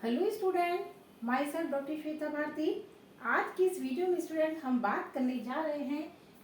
Hello student, myself doctor Shweta Bharati. आज की इस वीडियो में स्टूडेंट हम बात करने जा रहे हैं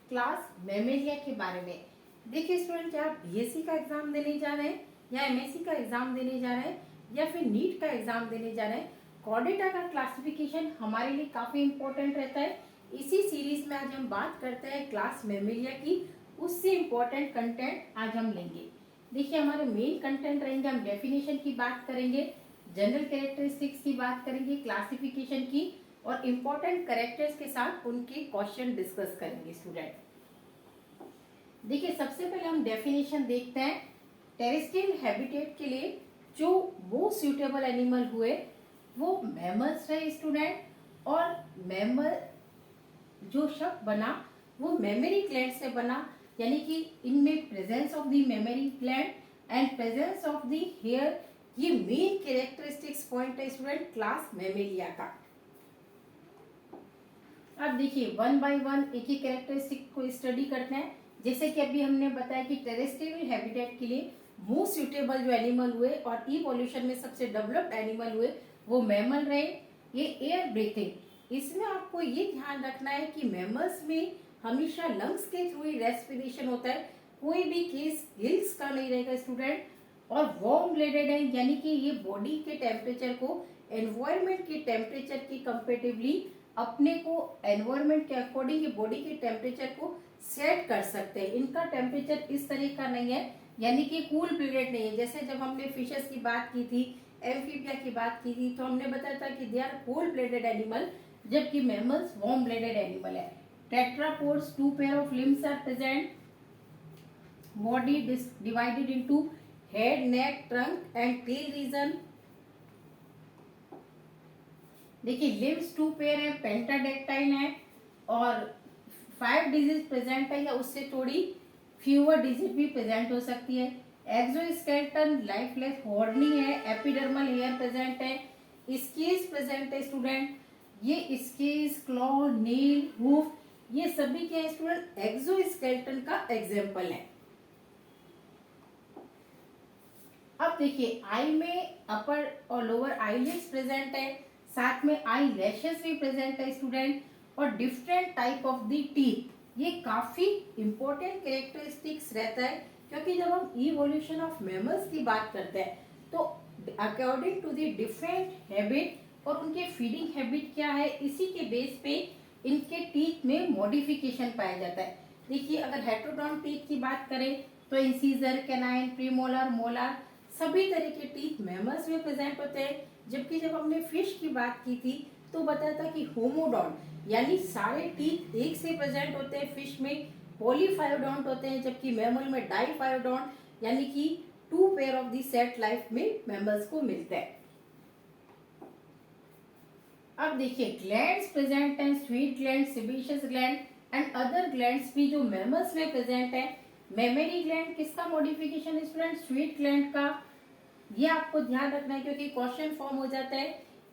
क्लास मेमेलिया के बारे में। देखिए स्टूडेंट, क्या आप बीएससी का एग्जाम देने जा रहे हैं या एमएससी का एग्जाम देने जा रहे हैं या फिर नीट का एग्जाम देने जा रहे हैं, कॉर्डेटा का क्लासिफिकेशन हमारे लिए काफ़ी इंपॉर्टेंट रहता है। इसी सीरीज में आज हम बात करते हैं क्लास मेमेलिया की। उससे इम्पोर्टेंट कंटेंट आज हम लेंगे। देखिए, हमारे मेन कंटेंट रहेंगे, हम डेफिनेशन की बात करेंगे, जनरल कैरेक्टरिस्टिक्स की बात करेंगे, क्लासिफिकेशन की, और इम्पोर्टेंट कैरेक्टर्स के साथ उनके क्वेश्चन डिस्कस करेंगे स्टूडेंट। देखिए, सबसे पहले हम डेफिनेशन देखते हैं। टेरेस्ट्रियल हैबिटेट के लिए जो मोस्ट सूटेबल एनिमल हुए वो मैमल्स रहे स्टूडेंट। और मैमल जो शब्द बना वो मेमोरी ग्लैंड से बना, यानी कि इनमें presence of the memory gland and presence of the hair, ये मेन कैरेक्टरिस्टिक्स पॉइंट है स्टूडेंट क्लास मेमेलिया का। अब देखिए, वन बाय वन एक एक कैरेक्टरिस्टिक को स्टडी करते हैं। जैसे कि अभी हमने बताया कि टेरेस्ट्रियल हैबिटेट के लिए मोस्ट सूटेबल जो एनिमल हुए और इवोल्यूशन में सबसे डेवलप्ड एनिमल हुए वो मैमल रहे। ये एयर ब्रीथिंग, इसमें आपको ये ध्यान रखना है कि मैमल्स में हमेशा लंग्स के थ्रू ही रेस्पिरेशन होता है, कोई भी केस गिल्स का नहीं रहेगा स्टूडेंट। और वार्म ब्लडेड है, यानी कि ये बॉडी के टेम्परेचर को एनवायरमेंट के टेम्परेचर की कंपेरेटिवली अपने को एनवायरमेंट के अकॉर्डिंग ये बॉडी के टेम्परेचर को सेट कर सकते हैं। इनका टेम्परेचर इस तरह का नहीं है, यानी कि कूल ब्लडेड नहीं है। जैसे जब हमने फिशेस की बात की थी, एम्फीबिया की बात की थी, तो हमने बताया था कि they are cool blooded animal, जबकि मैमल्स वार्म ब्लडेड एनिमल है। Tetrapods, 2 pair of limbs are present, body divided into head, neck, trunk and tail region. देखिए, लिम्स 2 पेयर है, पेंटाडेक्टाइल है, और 5 डिजिट प्रेजेंट है या उससे थोड़ी फ्यूअर डिजिट भी प्रेजेंट हो सकती है। एक्सोस्केलेटन लाइफलेस हॉर्नी है, एपिडर्मल हेयर प्रेजेंट है, स्केल्स प्रेजेंट है स्टूडेंट। ये स्केल्स, क्लॉ, नील, हूफ, ये सभी क्या है स्टूडेंट एक्सोस्केलेटन का एग्जाम्पल है। अब देखिए, आई में अपर और लोअर आईलिड्स प्रेजेंट है, साथ में आई लैशेस भी प्रेजेंट है स्टूडेंट, और different type of the teeth. ये काफी इंपॉर्टेंट कैरेक्टरिस्टिक्स रहता है, क्योंकि जब हम इवोल्यूशन ऑफ मैमल्स की बात करते हैं तो according to the different habit और उनके फीडिंग हैबिट क्या है, इसी के बेस पे इनके टीथ में मॉडिफिकेशन पाया जाता है। देखिए, अगर हेटेरोडॉन टीथ की बात करें तो इंसीजर, कैनाइन, प्रीमोलर, मोलर, सभी तरह के टीथ मैमल्स में प्रेजेंट होते हैं। जबकि जब हमने फिश की बात की थी तो बताया था कि होमोडॉन, यानी सारे टीथ एक से प्रेजेंट होते हैं फिश में, पॉलीफायोडोंट होते हैं, जबकि मैमल में डाईफायोडोंट, यानी कि 2 pair of the set life में मैमल्स को मिलता है। अब देखिए, ग्लैंड्स प्रेजेंट हैं, sweet gland, sebaceous gland and other glands भी जो मैमल्स में प्रेजेंट है। मेमोरी ग्लैंड किसका मॉडिफिकेशन स्टूडेंट? स्वीट ग्लैंड का। ये आपको ध्यान रखना है क्योंकि क्वेश्चन फॉर्म हो जाता है।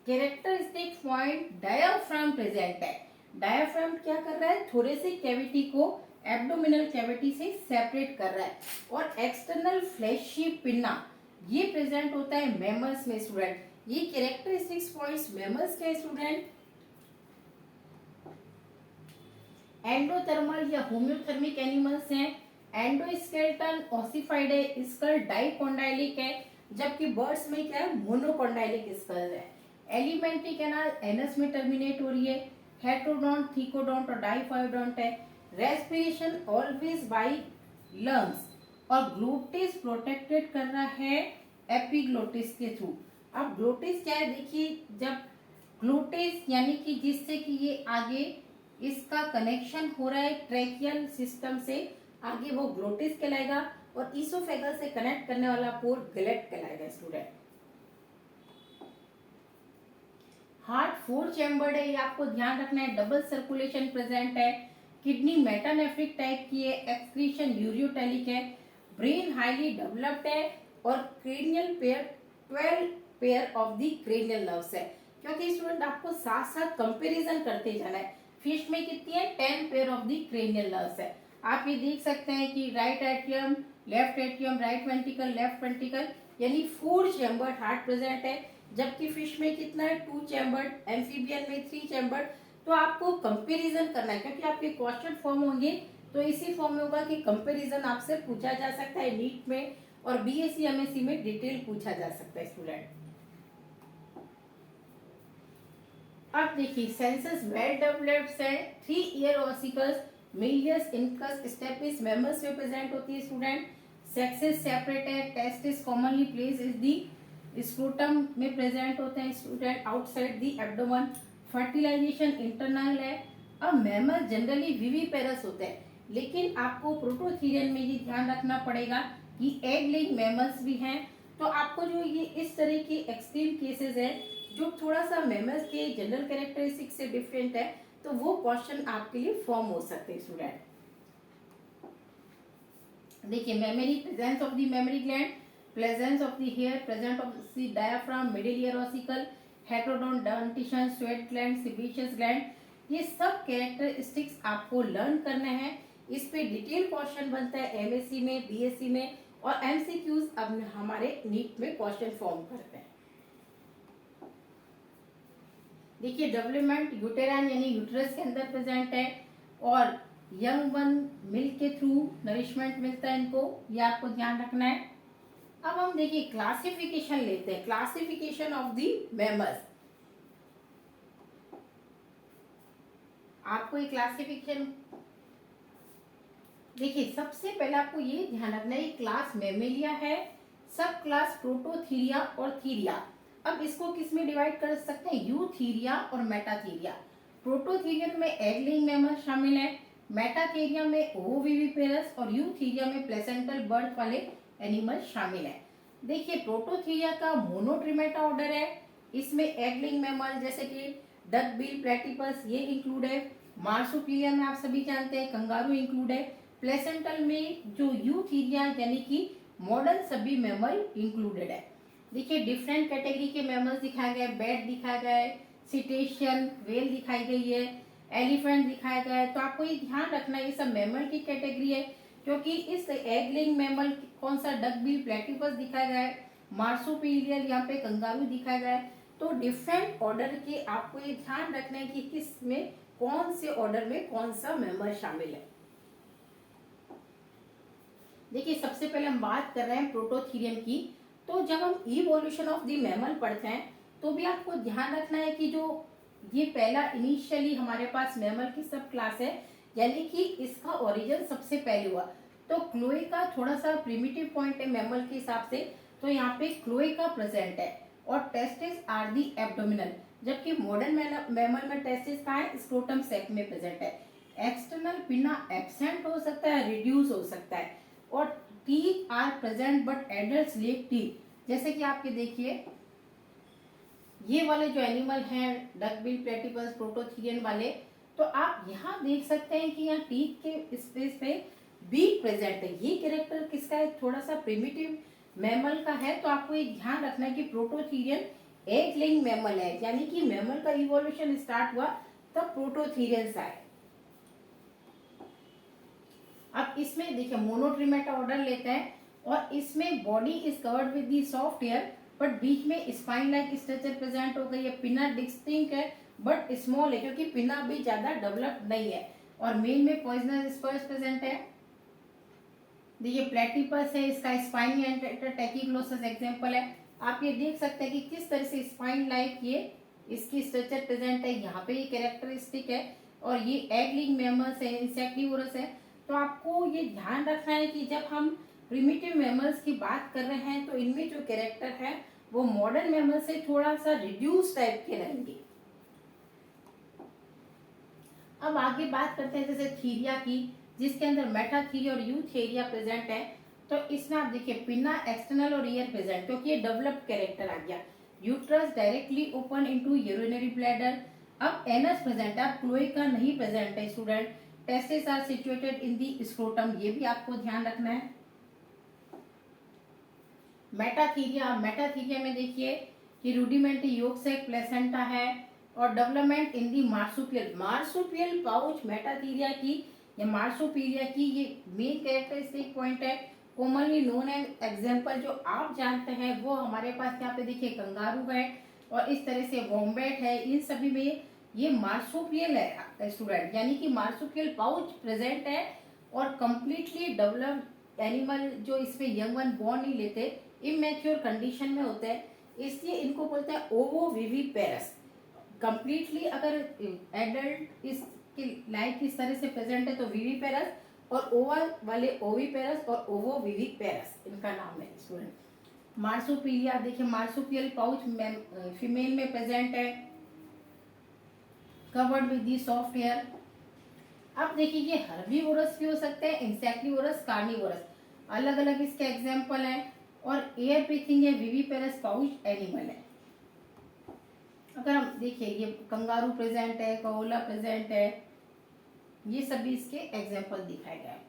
कैरेक्टरिस्टिक पॉइंट डायाफ्राम प्रेजेंट है। डायाफ्राम क्या कर रहा है? थोरेसिक कैविटी को एब्डोमिनल कैविटी से सेपरेट कर रहा है। और एक्सटर्नल फ्लैशी पिन्ना ये प्रेजेंट होता है मैमल्स में स्टूडेंट। ये कैरेक्टरिस्टिक्स पॉइंट्स मैमल्स के स्टूडेंट। एंडोथर्मल या होम्योथर्मिक एनिमल्स हैं। एंडोस्केलेटन ऑसिफाइड है, स्कल डाइकोंडाइलिक है, जबकि बर्ड्स में क्या है? मोनोकोंडाइलिक स्कल है। एलिमेंट्री कैनाल एनस में टर्मिनेट हो रही है। हेटेरोडोंट, थीकोडोंट और डाइफायोडोंट है। रेस्पिरेशन ऑलवेज बाय लंग्स, और ग्लोटिस प्रोटेक्टेड कर रहा है एपिग्लोटिस के थ्रू। अब ग्लोटिस क्या है? देखिए, जब ग्लोटिस यानी कि जिससे कि ये आगे इसका कनेक्शन हो रहा है ट्रैकियल सिस्टम से, आगे वो ग्लोटिस कहलाएगा, और ईसोफेगस से कनेक्ट करने वाला पोर गलेट कहलाएगा स्टूडेंट। हार्ट 4 चैम्बर्ड है, ये आपको ध्यान रखना है। डबल सर्कुलेशन प्रेजेंट है। किडनी मेटानेफ्रिक टाइप की है, एक्सक्रीशन यूरियोटेलिक है। ब्रेन हाईली डेवलप्ड है, और cranial pair 12 pair of the cranial nerves है। क्योंकि स्टूडेंट आपको साथ साथ कंपैरिजन करते जाना है। फिश में कितनी है? 10 pair of the cranial nerves है। आप ये देख सकते हैं कि right atrium, left atrium, right ventricle, left ventricle, यानी 4 चैम्बर्ड हार्ट प्रेजेंट है। जबकि फिश में कितना है 2 चैम्बर्ड, एम्फीबियन में 3 चैम्बर्ड। तो आपको कंपैरिजन करना है क्योंकि आपके क्वेश्चन फॉर्म होंगे तो इसी फॉर्म में होगा कि कंपैरिजन आपसे पूछा जा सकता है नीट में और बीएससी एमएससी में डिटेल पूछा जा सकता है स्टूडेंट। अब देखिए सेंसस वेल डेवलप्ड है, 3 ear ossicles, malleus incus stapes mammals में प्रेजेंट होती है स्टूडेंट। सेक्सेस सेपरेट है, testis commonly place is the scrotum में प्रेजेंट होते हैं student outside the abdomen. Fertilization internal है। अब मैमल जनरली विविपेरस होते हैं, लेकिन आपको प्रोटोथीरियन में ये ध्यान रखना पड़ेगा कि एग लेइंग मैमल्स भी हैं। तो आपको जो ये इस तरह के एक्सट्रीम केसेस है जो थोड़ा सा मैमल्स के जनरल कैरेक्टरिस्टिक से डिफरेंट है, तो वो क्वेश्चन आपके लिए फॉर्म हो सकते हैं स्टूडेंट। देखिए memory, presence of the memory gland, presence of the hair, presence of the diaphragm, middle ear ossicle, heterodontism, sweat gland, sebaceous gland, ये सब कैरेक्टरिस्टिक्स आपको लर्न करने हैं। इस पे डिटेल क्वेश्चन बनता है एमएससी में, बीएससी में और एमसीक्यूज अब हमारे नीट में क्वेश्चन फॉर्म करते हैं। देखिए डेवलपमेंट यूटेराइन यानी यूट्रस के अंदर प्रेजेंट है और यंग वन मिल्क के थ्रू नरिशमेंट मिलता है इनको, ये आपको ध्यान रखना है। अब हम देखिए क्लासिफिकेशन लेते हैं, क्लासिफिकेशन ऑफ दी मैमल्स। आपको ये क्लासिफिकेशन देखिए सबसे पहले आपको ये ध्यान रखना है क्लास मेमेलिया है, सब क्लास प्रोटोथीरिया और थीरिया। अब इसको किस में डिवाइड कर सकते हैं, यूथीरिया और मेटाथीरिया। प्रोटोथीरियन में एग लेइंग मैमल शामिल है, मेटाथीरिया में ओविविपेरस और यूथीरिया में प्लेसेंटल बर्थ वाले एनिमल शामिल है। देखिए प्रोटोथीरिया का मोनोट्रिमेटा ऑर्डर है, इसमें एग लेइंग मैमल जैसे कि डक बिल प्लेटिपस ये इंक्लूड है। मार्सुपिलिया में आप सभी जानते हैं कंगारू इंक्लूड है। प्लेसेंटल में जो यूथीरिया यानी कि मॉडर्न सभी मैमल इंक्लूडेड है। देखिए डिफरेंट कैटेगरी के मैमल्स दिखाए गए, बैट दिखाया गया है, सिटेशियन वेल दिखाई गई है, एलिफेंट दिखाया गया है। तो आपको ये ध्यान रखना है ये सब मैमल की कैटेगरी है क्योंकि इस एग लेइंग मैमल कौन सा डक बिल प्लेटिपस दिखाया गया है, मार्सुपिलियल यहाँ पे कंगारू दिखाया गया है। तो डिफरेंट ऑर्डर के आपको ये ध्यान रखना है कि किस में कौन से ऑर्डर में कौन सा मैमल शामिल है। देखिए सबसे पहले हम बात कर रहे हैं प्रोटोथीरियन की। तो जब हम इवोल्यूशन ऑफ द मैमल पढ़ते हैं तो भी आपको ध्यान रखना है कि जो ये पहला इनिशियली हमारे पास मैमल की सब क्लास है यानी कि इसका ओरिजिन सबसे पहले हुआ। तो क्लोए का थोड़ा सा प्रिमिटिव पॉइंट है मैमल के हिसाब से, तो यहाँ पे क्लोए का प्रेजेंट है और टेस्टिस आर दी एब्डोमिनल, जबकि मॉडर्न मैमल में टेस्टिस कहाँ है, स्क्रोटम सैक में प्रेजेंट है। एक्सटर्नल पिना एब्सेंट हो सकता है, रिड्यूस हो सकता है और teeth are present but adults lack teeth. जैसे कि आपके देखिए ये वाले जो एनिमल हैं डक बिल प्लेटिपस प्रोटोथीरियन वाले, तो आप यहाँ देख सकते हैं कि यहाँ टीथ के स्पेस पे बीक प्रेजेंट है। ये कैरेक्टर किसका है, थोड़ा सा प्रिमिटिव मैमल का है। तो आपको ये ध्यान रखना है कि प्रोटोथीरियन एग लेइंग मैमल है यानी कि मैमल का इवोल्यूशन स्टार्ट हुआ तब प्रोटोथीरियंस आए। अब इसमें देखिए मोनोट्रिमेटा ऑर्डर लेते हैं और इसमें body is covered with the soft hair but बीच में स्पाइन लाइक स्ट्रक्चर प्रेजेंट हो गई है। पिना डिस्टिंक्ट है बट स्मॉल है क्योंकि पिना भी ज्यादा डेवलप्ड नहीं है और मेल में पॉइजनस स्पर्स प्रेजेंट है। देखिए प्लेटिपस है, इसका स्पाइन टैकिग्लोसस एग्जांपल है। आप ये देख सकते हैं कि किस तरह से स्पाइन लाइक ये इसकी स्ट्रक्चर प्रेजेंट है, यहाँ पे ये कैरेक्टरिस्टिक है और ये एग लेइंग मैमल्स है, इंसेक्टिवोरस है। तो आपको ये ध्यान रखना है कि जब हम प्रिमिटिव मैमल्स की बात कर रहे हैं तो इनमें जो कैरेक्टर है वो मॉडर्न मैमल से थोड़ा सा रिड्यूस टाइप के रहेंगे। अब आगे बात करते हैं जैसे थीरिया की, जिसके अंदर मेटाथीरिया और यूथेरिया प्रेजेंट है। तो इसमें आप देखिए पिना एक्सटर्नल और ईयर प्रेजेंट क्योंकि ये डेवलप्ड कैरेक्टर आ गया। Uterus directly open into urinary bladder. अब एनस प्रेजेंट है, अब क्लोए का नहीं प्रेजेंट है student. Testis are situated in the scrotum, ये भी आपको ध्यान रखना है। मेटाथीरिया में देखिए कि रूडिमेंट्री योग से प्लेसेंटा है और development in the marsupial pouch Metatheria की या मार्सुपिलिया की ये मेन कैरेक्टरिस्टिक पॉइंट है। कॉमनली नोन एग्जाम्पल जो आप जानते हैं वो हमारे पास यहाँ पे देखिए कंगारू है और इस तरह से वॉम्बैट है। इन सभी में ये मार्सुपियल है स्टूडेंट, यानी कि मार्सुपियल पाउच प्रेजेंट है और कंप्लीटली डेवलप्ड एनिमल जो इसमें यंग वन बॉर्न नहीं लेते, इमेच्योर कंडीशन में होते हैं, इसलिए इनको बोलते हैं ओवोविविपेरस। कंप्लीटली अगर एडल्ट इस लाइक इस तरह से प्रेजेंट है तो विविपेरस, और ओवल वाले ओविपेरस और ओवोविविपेरस इनका नाम है स्टूडेंट। मार्सुपिलिया देखिए मार्सुपियल पाउच फीमेल में प्रेजेंट है, covered with the soft hair. अब देखिए ये हर्बीवोरस भी हो सकते हैं, इंसेक्टिवोरस, कार्निवोरस, अलग अलग इसके एग्जाम्पल हैं। और एयर ब्रीथिंग है, विविपेरस पाउच एनिमल है। अगर हम देखिए ये कंगारू प्रेजेंट है, कोला प्रेजेंट है, ये सभी इसके एग्जाम्पल दिखाए गए।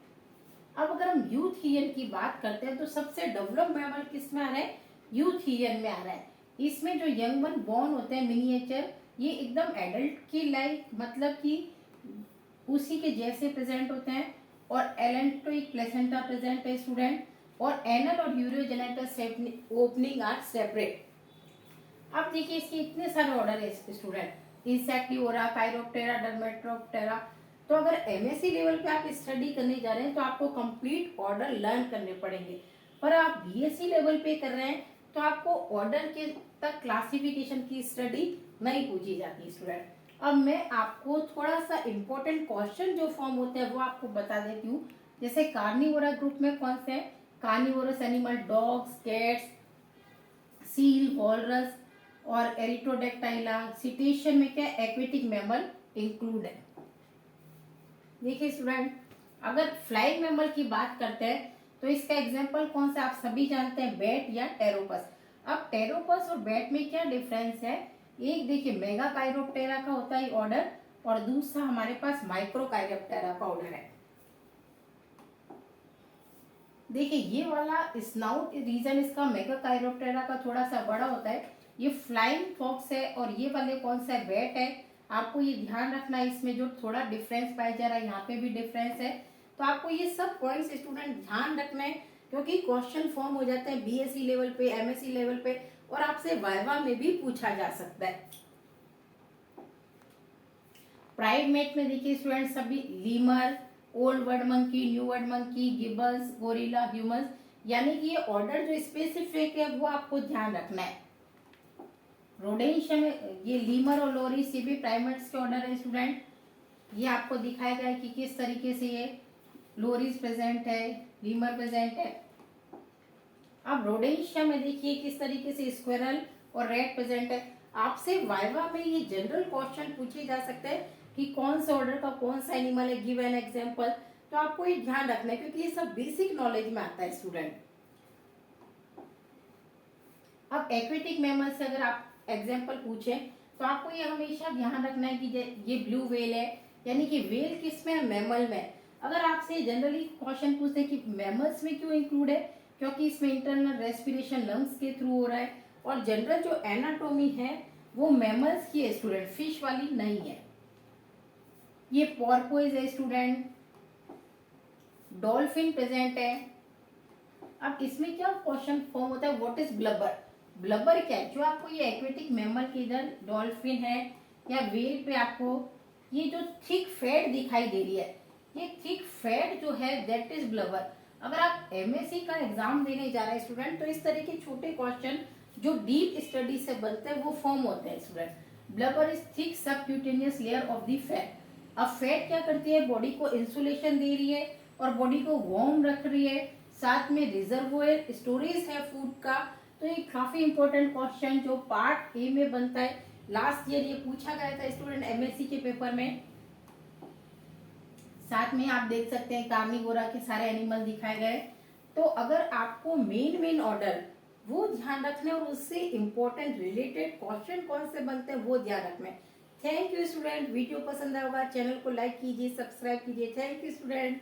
अब अगर हम यूथ हियन की बात करते हैं तो सबसे डेवलप मैमल किस में आ रहा है, यूथ हियन में आ रहा है। इसमें जो यंग वन बॉर्न होते हैं मिनिएचर, ये एकदम एडल्ट की लाइक मतलब कि उसी के जैसे प्रेजेंट होते हैं। और एलेंटोइक प्लेसेंटा प्रेजेंट है स्टूडेंट, और एनल और यूरियोजेनेटस ओपनिंग आर सेपरेट। अब देखिए इसके इतने सारे ऑर्डर है स्टूडेंट, इंसेक्टिवोरा, काइरोप्टेरा, डर्मेट्रोप्टेरा। तो अगर एमएससी लेवल पे आप स्टडी करने जा रहे हैं तो आपको कंप्लीट ऑर्डर लर्न करने पड़ेंगे। पर आप बीएससी लेवल पे कर रहे हैं तो आपको ऑर्डर के तक क्लासिफिकेशन की स्टडी नहीं पूछी जाती स्टूडेंट। अब मैं आपको थोड़ा सा इम्पोर्टेंट क्वेश्चन जो फॉर्म होते हैं वो आपको बता देती हूँ। जैसे कार्निवोरा ग्रुप में कौन से हैं, carnivorous animal dogs, cats, seal, walrus और एरिथ्रोडेक्टाइला। सिटेशियन में क्या एक्वेटिक मैमल इंक्लूड है। देखिए स्टूडेंट, अगर फ्लाइंग मैमल की बात करते हैं तो इसका एग्जांपल कौन सा आप सभी जानते हैं, बैट या टेरोपस। अब टेरोपस और बैट में क्या डिफरेंस है, एक देखिए मेगा काइरोप्टेरा का होता है ऑर्डर और दूसरा हमारे पास माइक्रो काइरोप्टेरा का ऑर्डर है। देखिए ये वाला स्नाउट रीजन इसका मेगा काइरोप्टेरा का थोड़ा सा बड़ा होता है, ये फ्लाइंग फॉक्स है, और ये वाले कौन सा है, बैट है। आपको ये ध्यान रखना है, इसमें जो थोड़ा डिफरेंस पाया जा रहा है यहाँ पे भी डिफरेंस है। तो आपको ये सब पॉइंट्स स्टूडेंट ध्यान रखना है, क्योंकि क्वेश्चन फॉर्म हो जाते हैं बीएससी लेवल पे, एमएससी लेवल पे, और आपसे वाइवा में भी पूछा जा सकता है। प्राइमेट में देखिए स्टूडेंट सभी lemur, old world monkey, new world monkey, gibbons, gorilla, humans, यानी कि ये ऑर्डर जो स्पेसिफिक है वो आपको ध्यान रखना है। रोडेंशिया में ये लीमर और लोरिस, ये भी प्राइमेट्स के ऑर्डर है स्टूडेंट। ये आपको दिखाया गया है कि किस तरीके से ये लोरिस प्रेजेंट है, लीमर प्रेजेंट है। अब रोडेंशिया में देखिए किस तरीके से स्क्विरल और रैट प्रेजेंट है। आपसे वाइवा में ये जनरल क्वेश्चन पूछे जा सकते हैं कि कौन से ऑर्डर का कौन सा एनिमल है, गिव एन एग्जांपल। तो आपको ये ध्यान रखना है क्योंकि ये सब बेसिक नॉलेज में आता है स्टूडेंट। अब एक्वेटिक मैमल से अगर आप एग्जांपल पूछे तो आपको ये हमेशा ध्यान रखना है कि ये ब्लू व्हेल है, यानी कि व्हेल किस में है, मैमल में। अगर आपसे जनरली क्वेश्चन पूछते हैं कि मैमल्स में क्यों इंक्लूड है, क्योंकि इसमें इंटरनल रेस्पिरेशन लंग्स के थ्रू हो रहा है, और जनरल जो एनाटोमी है वो मैमल्स की है स्टूडेंट, फिश वाली नहीं है। ये पोर्पोइज है स्टूडेंट, डॉल्फिन प्रेजेंट है। अब इसमें क्या क्वेश्चन फॉर्म होता है, व्हाट इज ब्लबर। ब्लबर क्या है, जो आपको ये एक्वेटिक मैमल के इधर डॉल्फिन है या व्हेल पे आपको ये जो थिक फैट दिखाई दे रही है, ये थिक फैट जो है दैट इज ब्लबर। अगर आप एमएससी का एग्जाम देने जा रहे हैं स्टूडेंट तो इस तरह के छोटे क्वेश्चन जो डीप स्टडी से बनते हैं वो फॉर्म होते हैं student. Blubber is thick subcutaneous layer of the fat. अब फैट क्या करती है, बॉडी को इंसुलेशन दे रही है और बॉडी को वार्म रख रही है, साथ में रिजर्वोयर स्टोरेज है फूड का। तो ये काफी इंपॉर्टेंट क्वेश्चन जो पार्ट ए में बनता है, लास्ट ईयर ये पूछा गया था स्टूडेंट एमएससी के पेपर में। साथ में आप देख सकते हैं कार्निवोरा के सारे एनिमल दिखाए गए। तो अगर आपको मेन ऑर्डर वो ध्यान रखने और उससे इंपॉर्टेंट रिलेटेड क्वेश्चन कौन से बनते हैं वो ध्यान रखना है। थैंक यू स्टूडेंट, वीडियो पसंद आया होगा चैनल को लाइक कीजिए, सब्सक्राइब कीजिए। Thank you student.